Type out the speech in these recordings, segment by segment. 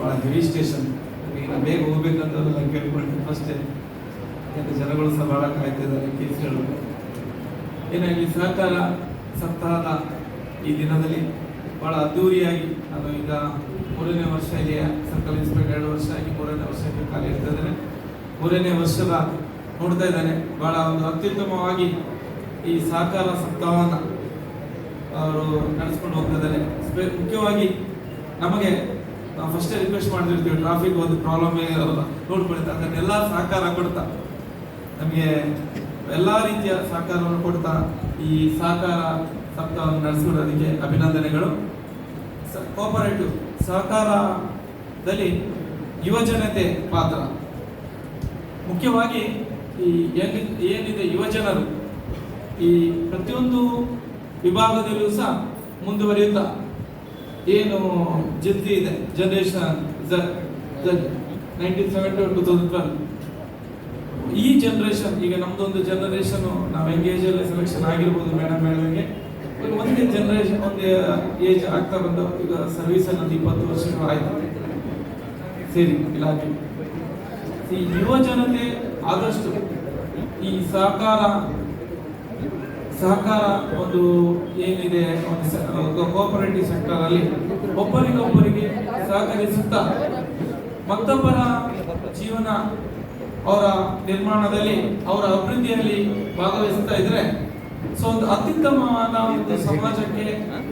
ಭಾಳ heavy station, ಈಗ ಬೇಗ ಹೋಗ್ಬೇಕಂತ ನಾನು ಕೇಳ್ಕೊಂಡೆ ಫಸ್ಟೇ. ಯಾಕೆ ಜನಗಳು ಸಹ ಭಾಳ ಕಾಯ್ತಿದ್ದಾರೆ ಕೇಸ್ಗಳು. ಏನಾಗಲಿ ಸಹಕಾರ ಸಪ್ತಾಹದ ಈ ದಿನದಲ್ಲಿ ಭಾಳ ಅದ್ದೂರಿಯಾಗಿ, ನಾನು ಈಗ 3ನೇ ವರ್ಷ ಇದೆ, ಸರ್ಕಲ್ ಇನ್ಸ್ಪೆಕ್ಟರ್ 2 ವರ್ಷ ಆಗಿ 3ನೇ ವರ್ಷಕ್ಕೆ ಕಾಲ ಇರ್ತಾ ಇದ್ದೇನೆ. 3ನೇ ವರ್ಷದ ನೋಡ್ತಾ ಇದ್ದಾನೆ. ಭಾಳ ಒಂದು ಅತ್ಯುತ್ತಮವಾಗಿ ಈ ಸಹಕಾರ ಸಪ್ತಾಹವನ್ನು ಅವರು ನಡೆಸ್ಕೊಂಡು ಹೋಗ್ತಾ ಇದ್ದಾರೆ. ಮುಖ್ಯವಾಗಿ ನಮಗೆ ನಾವು ಫಸ್ಟೇ ರಿಕ್ವೆಸ್ಟ್ ಮಾಡಿರ್ತೀವಿ, ಟ್ರಾಫಿಕ್ ಒಂದು ಪ್ರಾಬ್ಲಮ್ ನೋಡ್ಕೊಳ್ತಾ ಅದನ್ನೆಲ್ಲ ಸಹಕಾರ ಕೊಡ್ತಾ, ನಮಗೆ ಎಲ್ಲ ರೀತಿಯ ಸಹಕಾರವನ್ನು ಕೊಡ್ತಾ ಈ ಸಹಕಾರ ಸಪ್ತಾಹವನ್ನು ನಡೆಸ್ಕೊಡೋದಕ್ಕೆ ಅಭಿನಂದನೆಗಳು. ಕೋಪರೇಟಿವ್ ಸಹಕಾರದಲ್ಲಿ ಯುವಜನತೆ ಪಾತ್ರ ಮುಖ್ಯವಾಗಿ. ಈ ಏನಿದೆ ಯುವಜನರು ಈ ಪ್ರತಿಯೊಂದು ವಿಭಾಗದಲ್ಲೂ ಸಹ ಮುಂದುವರಿಯುತ್ತಾ ಏನು ಜಲ್ದಿ ಇದೆ ಜನರೇಷನ್ 1970 to 2012 ಈ ಜನರೇಷನ್, ಈಗ ನಮ್ದೊಂದು ಜನರೇಷನ್, ನಾವು ಎಂಗೇಜ್ ಅಲ್ಲಿ ಸೆಲೆಕ್ಷನ್ ಆಗಿರ್ಬೋದು ಮೇಡಮ್ಗೆ, ಒಂದೇ ಜನರೇಷನ್ ಒಂದು ಏಜ್ ಆಗ್ತಾ ಬಂದು ಈಗ ಸರ್ವಿಸ್ ಅನ್ನೋದು 20 ವರ್ಷಗಳು ಆಯ್ತು ಸೇರಿ ಇಲಾಖೆ. ಈ ಯುವ ಜನತೆ ಆದಷ್ಟು ಈ ಸಹಕಾರ ಒಂದು ಏನಿದೆ ಒಂದು ಕೋಆಪರೇಟಿವ್ ಸೆಕ್ಟರ್ ಅಲ್ಲಿ ಒಬ್ಬರಿಗೊಬ್ಬರಿಗೆ ಸಹಕರಿಸುತ್ತಾ ಮತ್ತೊಬ್ಬರ ಜೀವನ, ಅವರ ನಿರ್ಮಾಣದಲ್ಲಿ, ಅವರ ಅಭಿವೃದ್ಧಿಯಲ್ಲಿ ಭಾಗವಹಿಸ್ತಾ ಇದ್ರೆ ಸೊ ಒಂದು ಅತ್ಯುತ್ತಮವಾದ ಒಂದು ಸಮಾಜಕ್ಕೆ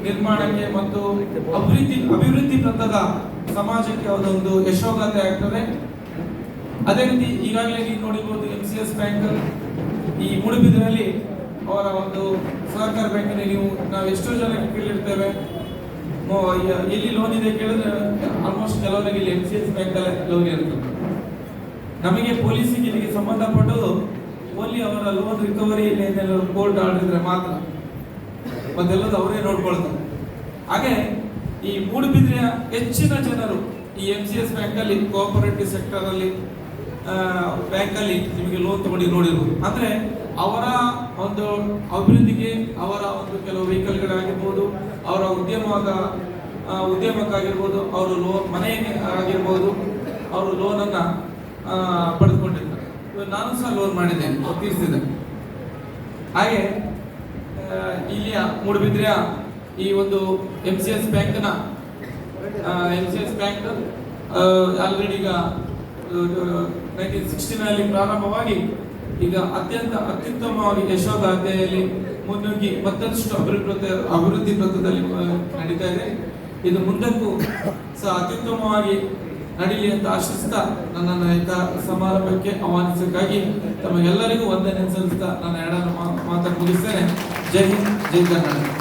ನಿರ್ಮಾಣಕ್ಕೆ ಮತ್ತು ಅಭಿವೃದ್ಧಿ ಪಥದ ಸಮಾಜಕ್ಕೆ ಅದೊಂದು ಯಶೋಗಾಥೆ ಆಗ್ತದೆ. ಅದೇ ರೀತಿ ಈಗಾಗಲೇ ನೀವು ನೋಡಿರ್ಬೋದು MCS ಬ್ಯಾಂಕ್ ಈ ಮೂಡುಬಿದಿರೆಯಲ್ಲಿ ಅವರ ಒಂದು ಸಹಕಾರ ಬ್ಯಾಂಕಿನಲ್ಲಿ ನಾವು ಎಷ್ಟೋ ಜನಕ್ಕೆ ಕೇಳಿರ್ತೇವೆ, ಎಲ್ಲಿ ಲೋನ್ ಇದೆ ಕೇಳಿದ್ರೆ ಆಲ್ಮೋಸ್ಟ್ ಕೆಲವರಿಗೆ ಇಲ್ಲಿ MCS ಬ್ಯಾಂಕಲ್ಲೇ ಲೋನ್ ಇರ್ತದೆ. ನಮಗೆ ಪೊಲೀಸಿಗೆ ಇದಕ್ಕೆ ಸಂಬಂಧಪಟ್ಟು ಓನ್ಲಿ ಅವರ ಲೋನ್ ರಿಕವರಿ ಕೋರ್ಟ್ ಆರ್ಡರ್ ಇದ್ರೆ ಮಾತ್ರ, ಮತ್ತೆಲ್ಲದು ಅವರೇ ನೋಡ್ಕೊಳ್ತಾರೆ. ಹಾಗೆ ಈ ಮೂಡುಬಿದಿರೆಯ ಹೆಚ್ಚಿನ ಜನರು ಈ MCS ಬ್ಯಾಂಕಲ್ಲಿ ಕೋಆಪರೇಟಿವ್ ಸೆಕ್ಟರ್ ಅಲ್ಲಿ ಬ್ಯಾಂಕಲ್ಲಿ ನಿಮಗೆ ಲೋನ್ ತಗೊಂಡು ನೋಡಿರ್ಬೋದು. ಅಂದ್ರೆ ಅವರ ಒಂದು ಅಭಿವೃದ್ಧಿಗೆ, ಅವರ ಒಂದು ಕೆಲವು ವೆಹಿಕಲ್ಗಳಾಗಿರ್ಬೋದು, ಅವರ ಉದ್ಯಮಕ್ಕಾಗಿರ್ಬೋದು, ಅವರು ಮನೆ ಆಗಿರ್ಬೋದು, ಅವರು ಲೋನನ್ನ ಪಡೆದುಕೊಂಡಿರ್ತಾರೆ. ನಾನು ಸಹ ಲೋನ್ ಮಾಡಿದ್ದೇನೆ, ತೀರಿಸಿದೆ. ಹಾಗೆ ಇಲ್ಲಿಯ ಮೂಡುಬಿದಿರೆಯ ಈ ಒಂದು MCS ಬ್ಯಾಂಕ್ ಆಲ್ರೆಡಿ ಈಗ 1969 ಪ್ರಾರಂಭವಾಗಿ ಈಗ ಅತ್ಯುತ್ತಮವಾಗಿ ಯಶೋಗಾಥೆಯಲ್ಲಿ ಮುನ್ನುಗ್ಗಿ ಮತ್ತಷ್ಟು ಅಭಿವೃದ್ಧಿ ಪಥದಲ್ಲಿ ನಡೀತಾ ಇದೆ. ಇದು ಮುಂದಕ್ಕೂ ಸಹ ಅತ್ಯುತ್ತಮವಾಗಿ ನಡೀಲಿ ಅಂತ ಆಶಿಸ್ತಾ ನನ್ನನ್ನು ಸಮಾರಂಭಕ್ಕೆ ಆಹ್ವಾನಿಸಕ್ಕಾಗಿ ತಮಗೆಲ್ಲರಿಗೂ ವಂದನೆ ಸಲ್ಲಿಸ್ತಾ ನನ್ನ ಎರಡನ್ನು ಮಾತನ್ನು ಮುಗಿಸ್ತೇನೆ. ಜೈ ಹಿಂದ್, ಜೈ ಕರ್ನಾಟಕ.